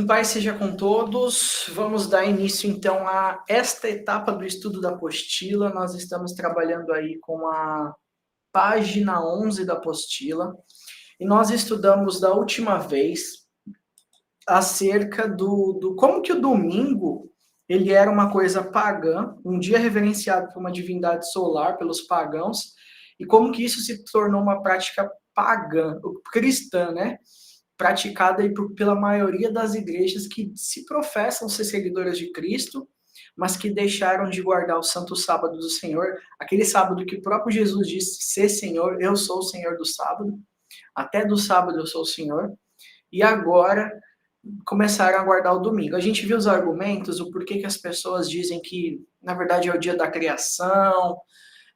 Paz seja com todos. Vamos dar início então a esta etapa do estudo da apostila. Nós estamos trabalhando aí com a página 11 da apostila e nós estudamos da última vez acerca do como que o domingo ele era uma coisa pagã, um dia reverenciado por uma divindade solar pelos pagãos, e como que isso se tornou uma prática pagã, cristã, né? Praticada aí pela maioria das igrejas que se professam ser seguidoras de Cristo, mas que deixaram de guardar o santo sábado do Senhor, aquele sábado que o próprio Jesus disse ser Senhor, eu sou o Senhor do sábado, até do sábado eu sou o Senhor, e agora começaram a guardar o domingo. A gente viu os argumentos, o porquê que as pessoas dizem que, na verdade, é o dia da criação,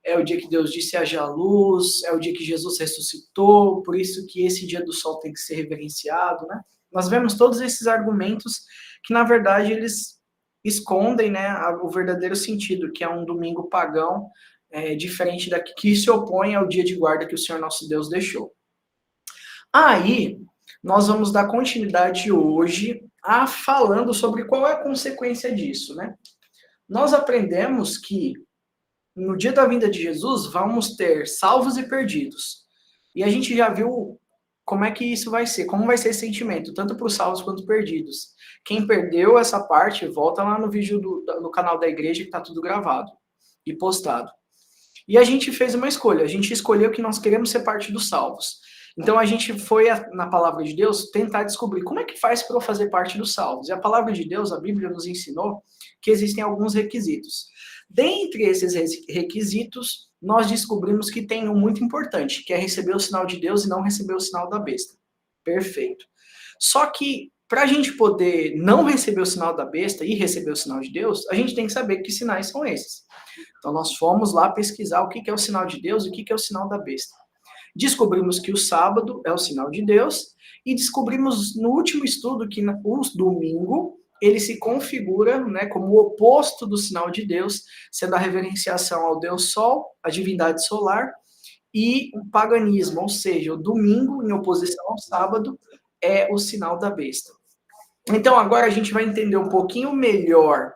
é o dia que Deus disse haja luz, é o dia que Jesus ressuscitou, por isso que esse dia do sol tem que ser reverenciado, né? Nós vemos todos esses argumentos que, na verdade, eles escondem, né, o verdadeiro sentido, que é um domingo pagão, diferente da que se opõe ao dia de guarda que o Senhor nosso Deus deixou. Aí, nós vamos dar continuidade hoje a falando sobre qual é a consequência disso, né? Nós aprendemos que no dia da vinda de Jesus vamos ter salvos e perdidos. E a gente já viu como é que isso vai ser, como vai ser esse sentimento, tanto para os salvos quanto perdidos. Quem perdeu essa parte, volta lá no vídeo do canal da igreja que está tudo gravado e postado. E a gente fez uma escolha, a gente escolheu que nós queremos ser parte dos salvos. Então a gente foi na palavra de Deus tentar descobrir como é que faz para eu fazer parte dos salvos. E a palavra de Deus, a Bíblia nos ensinou que existem alguns requisitos. Dentre esses requisitos, nós descobrimos que tem um muito importante, que é receber o sinal de Deus e não receber o sinal da besta. Perfeito. Só que para a gente poder não receber o sinal da besta e receber o sinal de Deus, a gente tem que saber que sinais são esses. Então nós fomos lá pesquisar o que é o sinal de Deus e o que é o sinal da besta. Descobrimos que o sábado é o sinal de Deus e descobrimos no último estudo que o domingo ele se configura, né, como o oposto do sinal de Deus, sendo a reverenciação ao Deus Sol, a divindade solar, e o paganismo, ou seja, o domingo, em oposição ao sábado, é o sinal da besta. Então agora a gente vai entender um pouquinho melhor,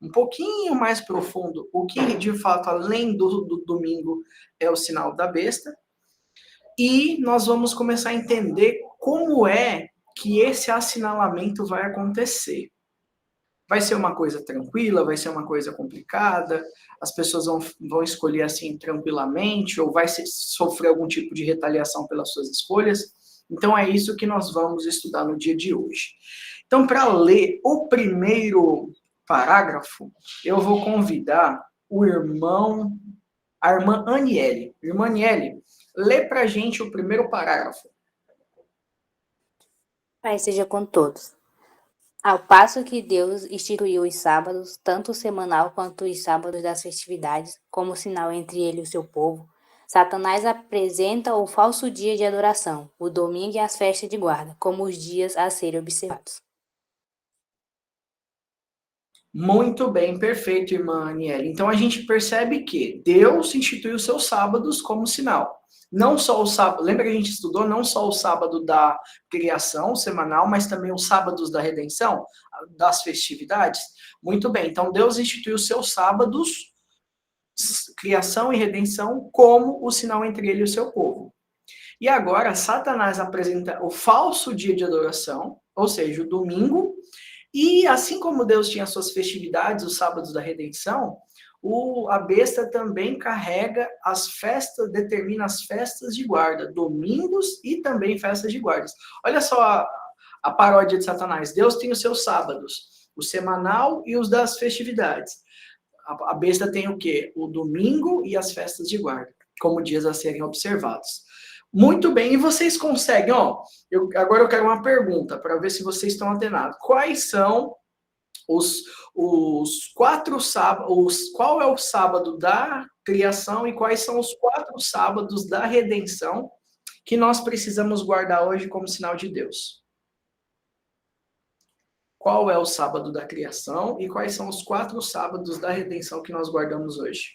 um pouquinho mais profundo, o que de fato, além do domingo, é o sinal da besta, e nós vamos começar a entender como é que esse assinalamento vai acontecer. Vai ser uma coisa tranquila, vai ser uma coisa complicada, as pessoas vão escolher assim tranquilamente, ou vai sofrer algum tipo de retaliação pelas suas escolhas. Então é isso que nós vamos estudar no dia de hoje. Então, para ler o primeiro parágrafo, eu vou convidar a irmã Aniele. Irmã Aniele, lê para a gente o primeiro parágrafo. Paz seja com todos. Ao passo que Deus instituiu os sábados, tanto o semanal quanto os sábados das festividades, como sinal entre ele e o seu povo, Satanás apresenta o falso dia de adoração, o domingo e as festas de guarda, como os dias a serem observados. Muito bem, perfeito, irmã Aniele. Então a gente percebe que Deus instituiu os seus sábados como sinal. Não só o sábado, lembra que a gente estudou não só o sábado da criação semanal, mas também os sábados da redenção, das festividades? Muito bem, então Deus instituiu os seus sábados, criação e redenção, como o sinal entre ele e o seu povo. E agora Satanás apresenta o falso dia de adoração, ou seja, o domingo, e assim como Deus tinha suas festividades, os sábados da redenção, a besta também carrega as festas, determina as festas de guarda, domingos e também festas de guardas. Olha só a paródia de Satanás. Deus tem os seus sábados, o semanal e os das festividades. A besta tem o quê? O domingo e as festas de guarda, como dias a serem observados. Muito bem, e vocês conseguem, agora eu quero uma pergunta para ver se vocês estão antenados. Quais são os 4 sábados, qual é o sábado da criação e quais são os 4 sábados da redenção que nós precisamos guardar hoje como sinal de Deus? Qual é o sábado da criação e quais são os 4 sábados da redenção que nós guardamos hoje?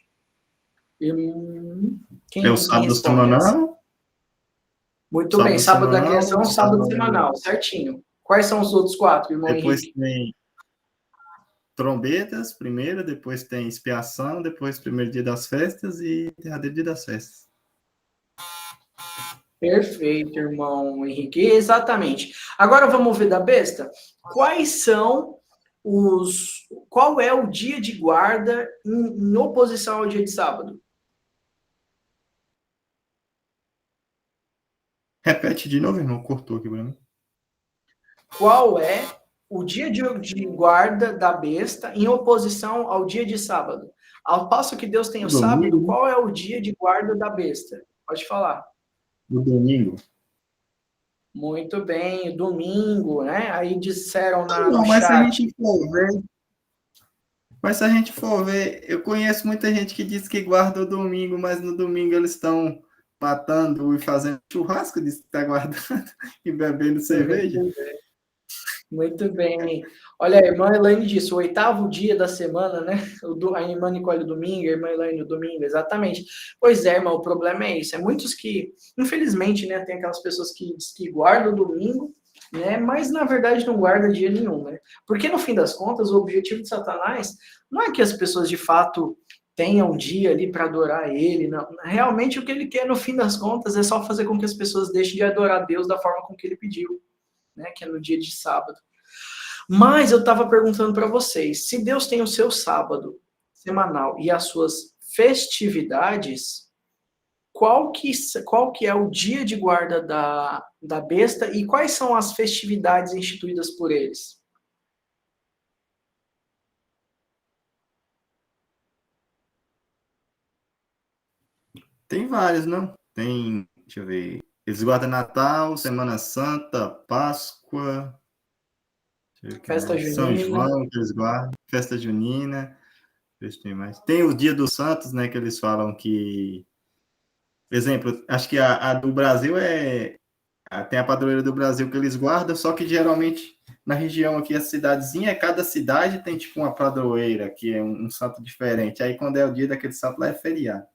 É o sábado semanal? Muito bem, sábado da criação, sábado semanal, certinho. Quais são os outros 4, irmão Depois Henrique? tem trombetas, primeiro, depois tem expiação, depois primeiro dia das festas e derradeiro dia das festas. Perfeito, irmão Henrique. Exatamente. Agora vamos ver da besta. Qual é o dia de guarda em oposição ao dia de sábado? Repete de novo, irmão. Cortou aqui pra mim. Qual é o dia de guarda da besta em oposição ao dia de sábado? Ao passo que Deus tem o sábado, Domingo, né? qual é o dia de guarda da besta? Pode falar. No domingo. Muito bem, domingo, né? Aí disseram no Não, mas se a chat. gente for ver, eu conheço muita gente que diz que guarda o domingo, mas no domingo eles estão matando e fazendo churrasco, diz que está guardando e bebendo cerveja. Muito bem. Olha, a irmã Elaine disse, o 8º dia da semana, né? A irmã Nicole domingo, a irmã Elaine o domingo, exatamente. Pois é, irmão, o problema é isso. É muitos que, infelizmente, né, tem aquelas pessoas que guardam o domingo, né? Mas na verdade não guarda dia nenhum, né? Porque no fim das contas, o objetivo de Satanás não é que as pessoas de fato tenham um dia ali para adorar ele, não. Realmente o que ele quer no fim das contas é só fazer com que as pessoas deixem de adorar Deus da forma com que ele pediu, né? Que é no dia de sábado. Mas eu estava perguntando para vocês, se Deus tem o seu sábado semanal e as suas festividades, qual que é o dia de guarda da besta e quais são as festividades instituídas por eles? Tem vários, não? Tem, deixa eu ver. Eles guardam Natal, Semana Santa, Páscoa, Festa São junina. João, que eles guardam, festa junina. Deixa eu ver mais. Tem o Dia dos Santos, né? Que eles falam que. Por exemplo, acho que a do Brasil tem a padroeira do Brasil que eles guardam, só que geralmente na região aqui, a cidadezinha, cada cidade tem tipo uma padroeira, que é um santo diferente. Aí quando é o dia daquele santo lá é feriado.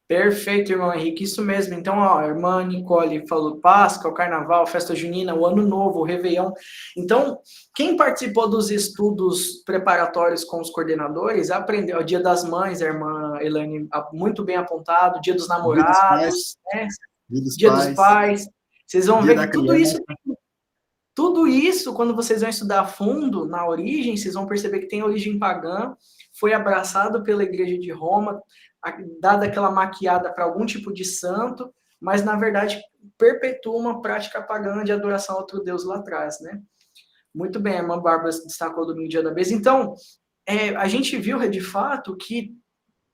Perfeito, irmão Henrique, isso mesmo. Então, ó, a irmã Nicole falou Páscoa, o Carnaval, festa junina, o Ano Novo, o Réveillon. Então, quem participou dos estudos preparatórios com os coordenadores, aprendeu. O Dia das Mães, a irmã Elaine, muito bem apontado, Dia dos Dia dos Pais, Namorados, né? Dia dos Dia dos Pais, Pais. Vocês vão Dia ver da que Criança. tudo isso, quando vocês vão estudar a fundo na origem, vocês vão perceber que tem origem pagã, foi abraçado pela Igreja de Roma, dada aquela maquiada para algum tipo de santo, mas na verdade perpetua uma prática pagã de adoração a outro Deus lá atrás, né? Muito bem, a irmã Bárbara destacou do dia da vez. Então, a gente viu de fato que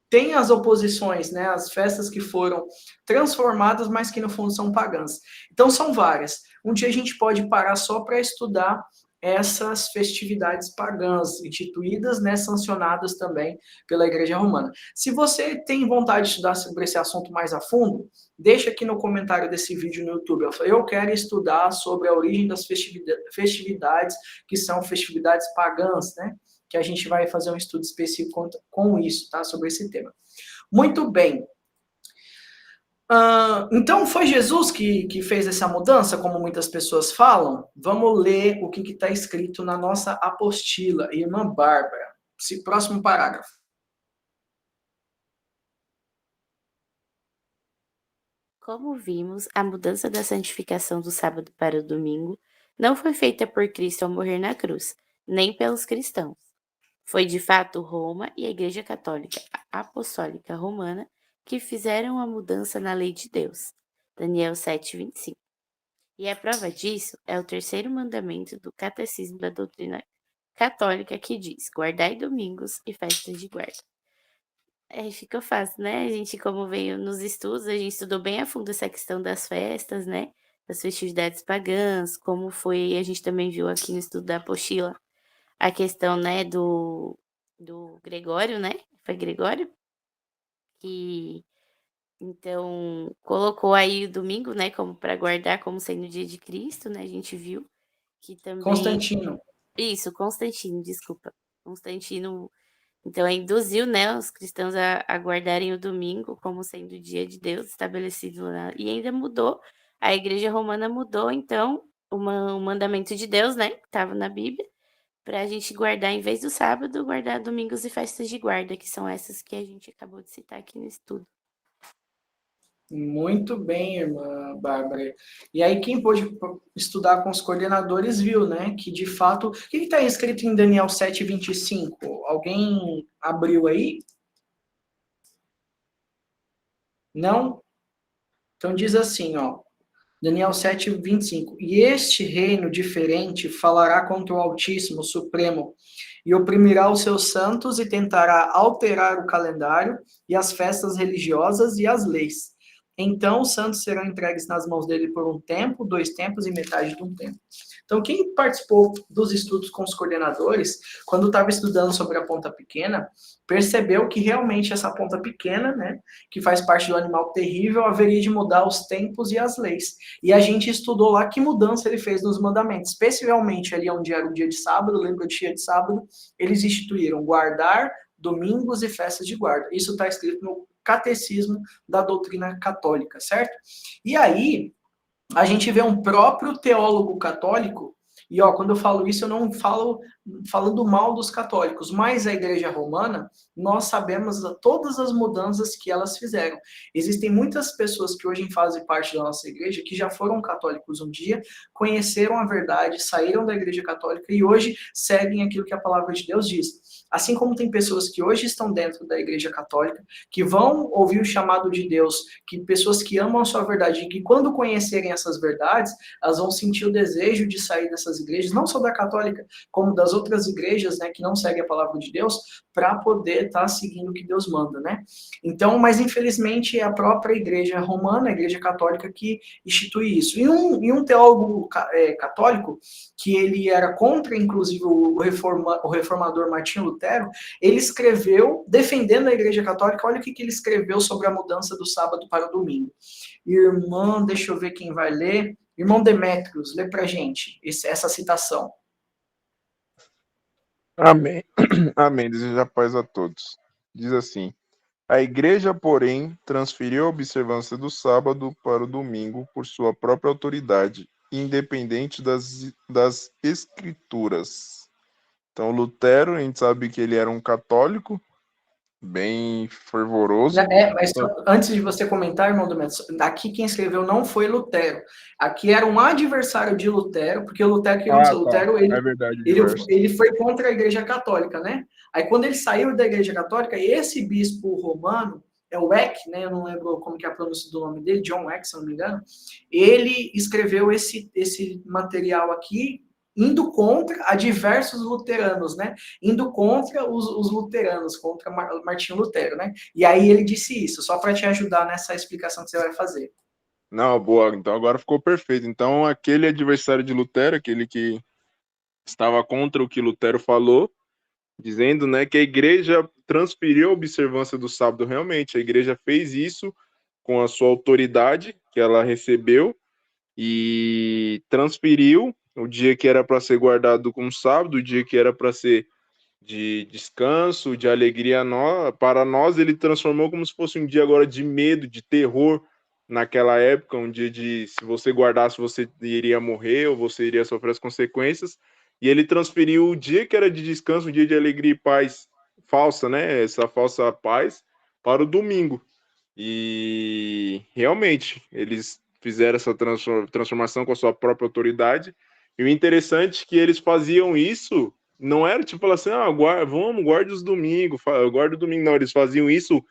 tem as oposições, né, as festas que foram transformadas, mas que no fundo são pagãs. Então são várias. Um dia a gente pode parar só para estudar essas festividades pagãs instituídas, né, sancionadas também pela Igreja Romana. Se você tem vontade de estudar sobre esse assunto mais a fundo, deixa aqui no comentário desse vídeo no YouTube. Eu quero estudar sobre a origem das festividades que são festividades pagãs, né? Que a gente vai fazer um estudo específico com isso, tá? Sobre esse tema. Muito bem. Então, foi Jesus que fez essa mudança, como muitas pessoas falam? Vamos ler o que está escrito na nossa apostila, irmã Bárbara. Próximo parágrafo. Como vimos, a mudança da santificação do sábado para o domingo não foi feita por Cristo ao morrer na cruz, nem pelos cristãos. Foi de fato Roma e a Igreja Católica Apostólica Romana que fizeram a mudança na lei de Deus. Daniel 7:25. E a prova disso é o terceiro mandamento do Catecismo da Doutrina Católica que diz: guardai domingos e festas de guarda. Aí fica fácil, né? A gente, como veio nos estudos, a gente estudou bem a fundo essa questão das festas, né? Das festividades pagãs, como foi, a gente também viu aqui no estudo da apostila, a questão, né, do Gregório, né? Foi Gregório? Que, então, colocou aí o domingo, né, como para guardar como sendo o dia de Cristo, né? A gente viu que também... Constantino. Isso, Constantino, desculpa. Constantino... Então, induziu, né, os cristãos a guardarem o domingo como sendo o dia de Deus estabelecido lá. E ainda mudou A Igreja Romana mudou, então, o mandamento de Deus, né, que estava na Bíblia, para a gente guardar, em vez do sábado, guardar domingos e festas de guarda, que são essas que a gente acabou de citar aqui no estudo. Muito bem, irmã Bárbara. E aí, quem pôde estudar com os coordenadores viu, né, que de fato. O que está escrito em Daniel 7:25? Alguém abriu aí? Não? Então diz assim, ó. Daniel 7:25. E este reino diferente falará contra o Altíssimo, Supremo, e oprimirá os seus santos e tentará alterar o calendário e as festas religiosas e as leis. Então os santos serão entregues nas mãos dele por um tempo, 2 tempos e metade de um tempo. Então quem participou dos estudos com os coordenadores, quando estava estudando sobre a ponta pequena, percebeu que realmente essa ponta pequena, né, que faz parte do animal terrível, haveria de mudar os tempos e as leis. E a gente estudou lá que mudança ele fez nos mandamentos, especialmente ali onde era o dia de sábado, lembra do dia de sábado, eles instituíram guardar domingos e festas de guarda. Isso está escrito no catecismo da doutrina católica, certo? E aí, a gente vê um próprio teólogo católico, e ó, quando eu falo isso, eu não falo falando mal dos católicos, mas a Igreja Romana, nós sabemos todas as mudanças que elas fizeram. Existem muitas pessoas que hoje fazem parte da nossa igreja, que já foram católicos um dia, conheceram a verdade, saíram da Igreja Católica e hoje seguem aquilo que a palavra de Deus diz. Assim como tem pessoas que hoje estão dentro da Igreja Católica, que vão ouvir o chamado de Deus, que pessoas que amam a sua verdade, e que quando conhecerem essas verdades, elas vão sentir o desejo de sair dessas igrejas, não só da católica, como das outras igrejas, né, que não seguem a palavra de Deus, para poder estar seguindo o que Deus manda, né? Então, mas infelizmente é a própria Igreja Romana, a Igreja Católica, que institui isso. E um teólogo católico, que ele era contra, inclusive, o reformador Martinho Lutero, ele escreveu, defendendo a Igreja Católica, olha o que ele escreveu sobre a mudança do sábado para o domingo. Irmão, deixa eu ver quem vai ler. Irmão Demétrios, lê pra gente essa citação. Amém. Amém. Desejo a paz a todos. Diz assim: a igreja, porém, transferiu a observância do sábado para o domingo por sua própria autoridade, independente das escrituras. Então, Lutero, a gente sabe que ele era um católico, bem fervoroso. Mas antes de você comentar, irmão Demétrios, aqui quem escreveu não foi Lutero. Aqui era um adversário de Lutero, porque o Lutero, Lutero é verdade, ele foi contra a Igreja Católica, né? Aí quando ele saiu da Igreja Católica, esse bispo romano, é o Eck, né? Eu não lembro como que é a pronúncia do nome dele, John Eck, se não me engano. Ele escreveu esse material aqui, indo contra a diversos luteranos, né? Indo contra os luteranos, contra Martinho Lutero, né? E aí ele disse isso, só para te ajudar nessa explicação que você vai fazer. Não, boa. Então agora ficou perfeito. Então aquele adversário de Lutero, aquele que estava contra o que Lutero falou, dizendo, né, que a igreja transferiu a observância do sábado realmente. A igreja fez isso com a sua autoridade que ela recebeu e transferiu o dia que era para ser guardado como sábado, o dia que era para ser de descanso, de alegria para nós, ele transformou como se fosse um dia agora de medo, de terror naquela época, um dia de se você guardasse você iria morrer ou você iria sofrer as consequências, e ele transferiu o dia que era de descanso, um dia de alegria e paz falsa, né, essa falsa paz, para o domingo. E realmente eles fizeram essa transformação com a sua própria autoridade. E o interessante é que eles faziam isso, não era tipo assim, guarde os domingos, guarda o domingo. Não, eles faziam isso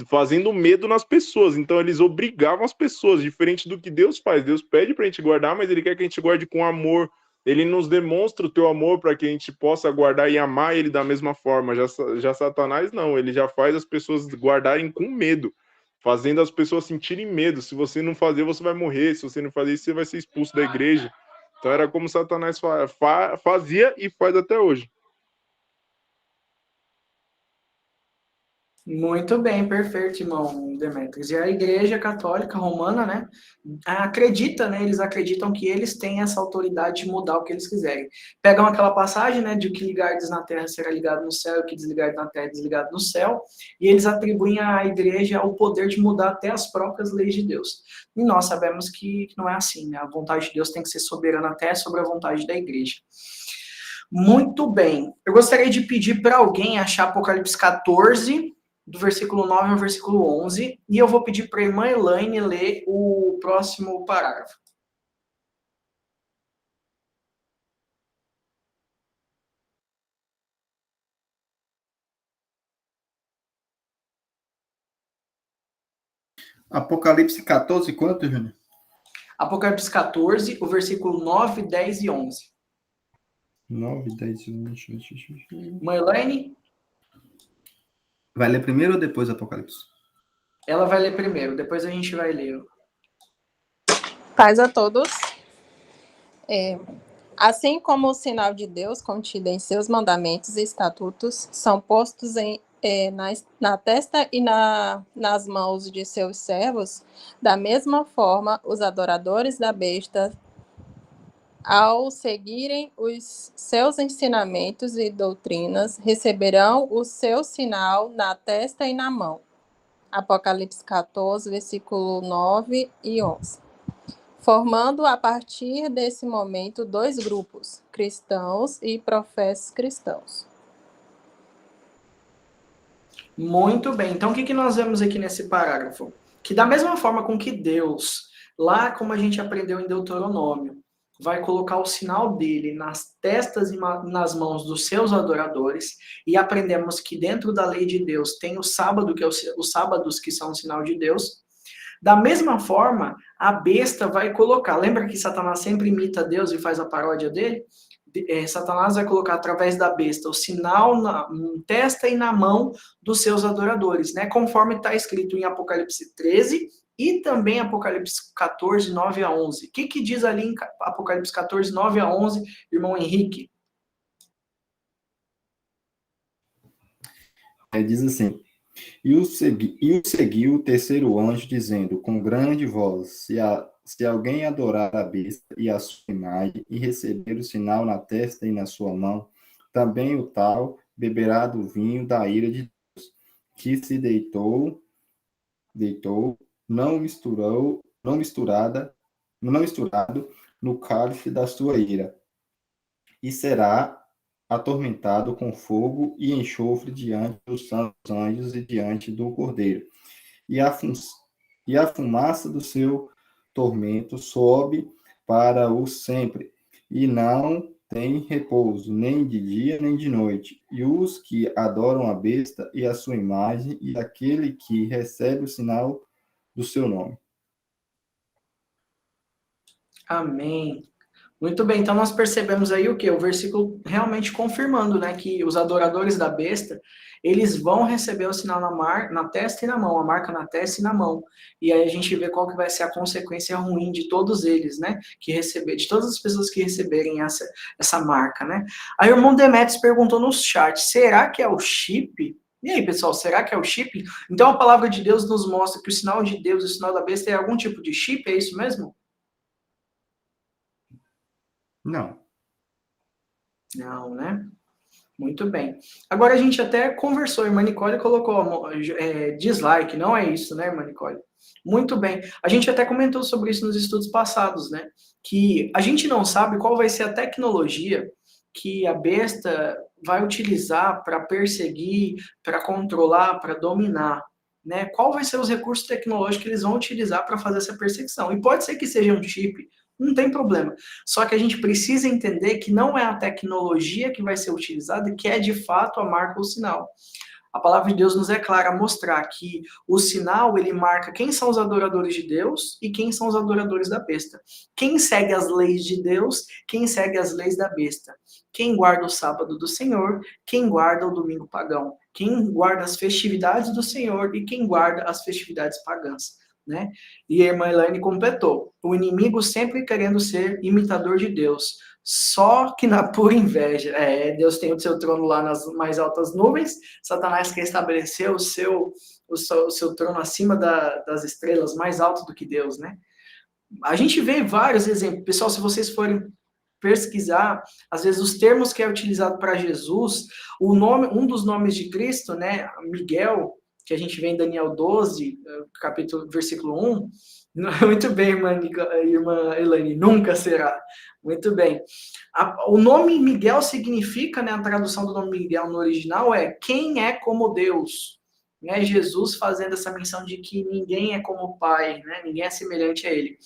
fazendo medo nas pessoas. Então eles obrigavam as pessoas, diferente do que Deus faz. Deus pede para a gente guardar, mas ele quer que a gente guarde com amor. Ele nos demonstra o teu amor para que a gente possa guardar e amar ele da mesma forma. Já Satanás não, ele já faz as pessoas guardarem com medo, fazendo as pessoas sentirem medo. Se você não fazer, você vai morrer. Se você não fazer isso, você vai ser expulso da igreja. Então era como Satanás fazia e faz até hoje. Muito bem, perfeito, irmão Demetrios. E a Igreja Católica Romana, né, acredita, né, eles acreditam que eles têm essa autoridade de mudar o que eles quiserem. Pegam aquela passagem, né, de o que ligardes na terra será ligado no céu, o que desligardes na terra desligado no céu, e eles atribuem à Igreja o poder de mudar até as próprias leis de Deus. E nós sabemos que não é assim, né, a vontade de Deus tem que ser soberana até sobre a vontade da Igreja. Muito bem. Eu gostaria de pedir para alguém achar Apocalipse 14, do versículo 9 ao versículo 11, e eu vou pedir para a irmã Elaine ler o próximo parágrafo. Apocalipse 14, quanto, Júnior? Apocalipse 14, o versículo 9, 10 e 11. 9, 10, 11. Irmã Elaine, Vai ler primeiro ou depois Apocalipse? ela vai ler primeiro, depois a gente vai ler. Paz a todos. Assim como o sinal de Deus contido em seus mandamentos e estatutos são postos na testa e nas mãos de seus servos, da mesma forma os adoradores da besta, ao seguirem os seus ensinamentos e doutrinas, receberão o seu sinal na testa e na mão. Apocalipse 14, versículo 9 e 11. Formando a partir desse momento dois grupos, cristãos e professos cristãos. Muito bem. Então, o que nós vemos aqui nesse parágrafo? Que da mesma forma com que Deus, lá como a gente aprendeu em Deuteronômio, vai colocar o sinal dele nas testas e nas mãos dos seus adoradores, e aprendemos que dentro da lei de Deus tem o sábado, que é os sábados que são o sinal de Deus. Da mesma forma, a besta vai colocar, lembra que Satanás sempre imita Deus e faz a paródia dele? Satanás vai colocar através da besta o sinal na testa e na mão dos seus adoradores, né? Conforme está escrito em Apocalipse 13 e também Apocalipse 14, 9 a 11. O que diz ali em Apocalipse 14, 9 a 11, irmão Henrique? Diz assim: E o seguiu o terceiro anjo, dizendo com grande voz: se alguém adorar a besta e a sua imagem, e receber o sinal na testa e na sua mão, também o tal beberá do vinho da ira de Deus, que se deitou, não misturado no cálice da sua ira, e será atormentado com fogo e enxofre diante dos santos anjos e diante do Cordeiro. E a fumaça do seu tormento sobe para o sempre, e não tem repouso, nem de dia nem de noite. E os que adoram a besta e a sua imagem, e aquele que recebe o sinal do seu nome. Amém. Muito bem, então nós percebemos aí o que? O versículo realmente confirmando, né, que os adoradores da besta, eles vão receber o sinal na testa e na mão, a marca na testa e na mão. E aí a gente vê qual que vai ser a consequência ruim de todos eles, né, de todas as pessoas que receberem essa marca, né. Aí o irmão Demetrios perguntou no chat, será que é o chip? E aí, pessoal, será que é o chip? Então a palavra de Deus nos mostra que o sinal de Deus e o sinal da besta é algum tipo de chip, é isso mesmo? Não. Não, né? Muito bem. Agora a gente até conversou, a irmã Nicole colocou dislike, não é isso, né, irmã Nicole? Muito bem. A gente até comentou sobre isso nos estudos passados, né? Que a gente não sabe qual vai ser a tecnologia que a besta vai utilizar para perseguir, para controlar, para dominar, né? Qual vai ser os recursos tecnológicos que eles vão utilizar para fazer essa perseguição? E pode ser que seja um chip, não tem problema. Só que a gente precisa entender que não é a tecnologia que vai ser utilizada que é de fato a marca ou sinal. A palavra de Deus nos é clara a mostrar que o sinal, ele marca quem são os adoradores de Deus e quem são os adoradores da besta. Quem segue as leis de Deus, quem segue as leis da besta. Quem guarda o sábado do Senhor, quem guarda o domingo pagão. Quem guarda as festividades do Senhor e quem guarda as festividades pagãs. Né? E a irmã Elaine completou, o inimigo sempre querendo ser imitador de Deus, só que na pura inveja. Deus tem o seu trono lá nas mais altas nuvens, Satanás quer estabelecer o seu trono acima das estrelas, mais alto do que Deus, né? A gente vê vários exemplos. Pessoal, se vocês forem pesquisar, às vezes os termos que é utilizado para Jesus, um dos nomes de Cristo, né, Miguel, que a gente vê em Daniel 12, versículo 1, muito bem, irmã Elaine, nunca será. Muito bem. O nome Miguel significa, né, a tradução do nome Miguel no original é quem é como Deus. Né? Jesus fazendo essa menção de que ninguém é como o Pai, né? Ninguém é semelhante a ele.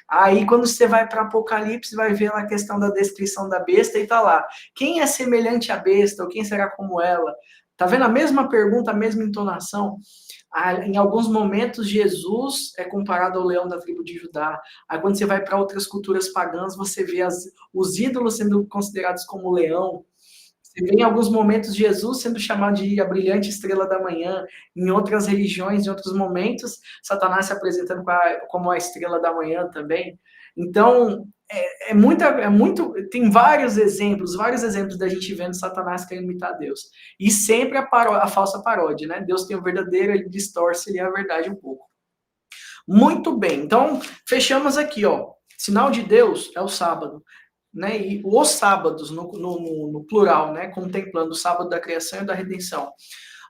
Aí, quando você vai para Apocalipse, vai ver a questão da descrição da besta e tá lá. Quem é semelhante à besta, ou quem será como ela? Tá vendo a mesma pergunta, a mesma entonação? Em alguns momentos, Jesus é comparado ao leão da tribo de Judá. Aí, quando você vai para outras culturas pagãs, você vê os ídolos sendo considerados como leão. Você vê em alguns momentos Jesus sendo chamado de a brilhante estrela da manhã. Em outras religiões, em outros momentos, Satanás se apresentando como a estrela da manhã também. Então, tem vários exemplos da gente vendo Satanás querendo imitar Deus. E sempre a falsa paródia, né? Deus tem o verdadeiro, ele distorce ali a verdade um pouco. Muito bem, então, fechamos aqui, ó. Sinal de Deus é o sábado. Né, e os sábados, no plural, né, contemplando o sábado da criação e da redenção.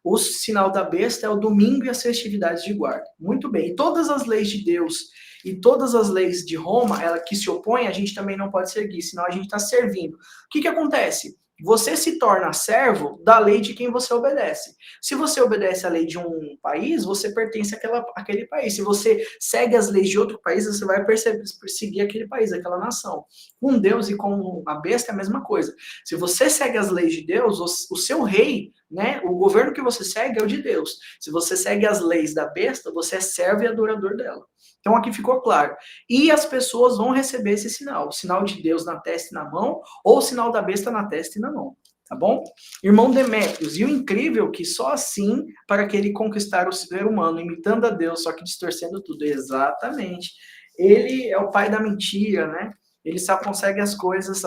O sinal da besta é o domingo e as festividades de guarda. Muito bem. E todas as leis de Deus e todas as leis de Roma, ela que se opõem, a gente também não pode seguir, senão a gente está servindo. O que acontece? Você se torna servo da lei de quem você obedece. Se você obedece à lei de um país, você pertence àquele país. Se você segue as leis de outro país, você vai perseguir aquele país, aquela nação. Com Deus e com a besta é a mesma coisa. Se você segue as leis de Deus, o seu rei, né, o governo que você segue é o de Deus. Se você segue as leis da besta, você é servo e adorador dela. Então aqui ficou claro. E as pessoas vão receber esse sinal. O sinal de Deus na testa e na mão, ou o sinal da besta na testa e na mão. Tá bom? Irmão Demétrios, e o incrível que só assim para que ele conquistar o ser humano, imitando a Deus, só que distorcendo tudo. Exatamente. Ele é o pai da mentira, né? Ele só consegue as coisas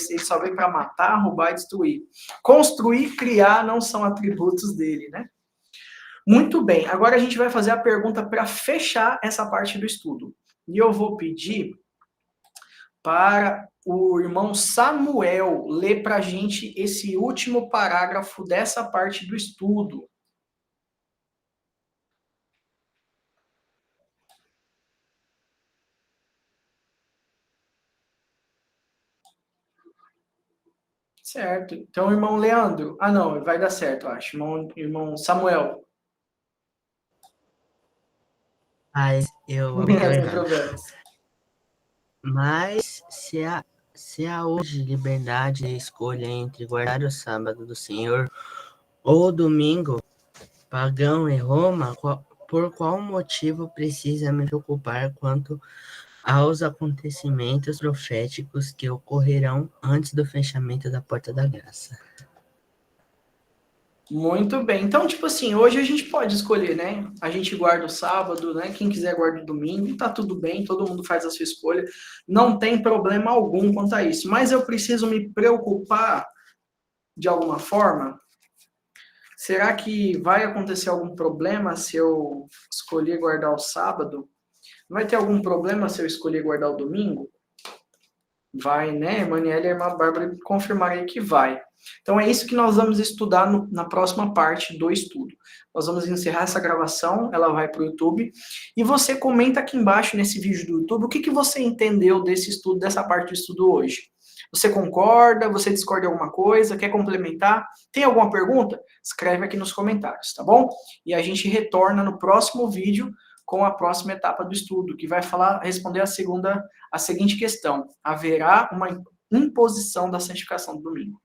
ele só vem para matar, roubar e destruir. Construir, criar não são atributos dele, né? Muito bem, agora a gente vai fazer a pergunta para fechar essa parte do estudo. E eu vou pedir para o irmão Samuel ler para a gente esse último parágrafo dessa parte do estudo. Certo. Então, irmão Leandro. Ah, não, vai dar certo, eu acho. Irmão Samuel. Mas eu vou Sem problemas. Mas se há hoje liberdade de escolha entre guardar o sábado do Senhor ou o domingo pagão em Roma, por qual motivo precisa me preocupar quanto aos acontecimentos proféticos que ocorrerão antes do fechamento da porta da graça? Muito bem. Então, tipo assim, hoje a gente pode escolher, né? A gente guarda o sábado, né? Quem quiser guarda o domingo, e tá tudo bem, todo mundo faz a sua escolha. Não tem problema algum quanto a isso. Mas eu preciso me preocupar de alguma forma? Será que vai acontecer algum problema se eu escolher guardar o sábado? Vai ter algum problema se eu escolher guardar o domingo? Vai, né? Emanuele e a irmã Bárbara confirmaram aí que vai. Então é isso que nós vamos estudar na próxima parte do estudo. Nós vamos encerrar essa gravação, ela vai para o YouTube, e você comenta aqui embaixo nesse vídeo do YouTube o que você entendeu desse estudo, dessa parte do estudo hoje. Você concorda? Você discorda de alguma coisa? Quer complementar? Tem alguma pergunta? Escreve aqui nos comentários, tá bom? E a gente retorna no próximo vídeo com a próxima etapa do estudo, que vai responder a seguinte questão: haverá uma imposição da santificação do domingo?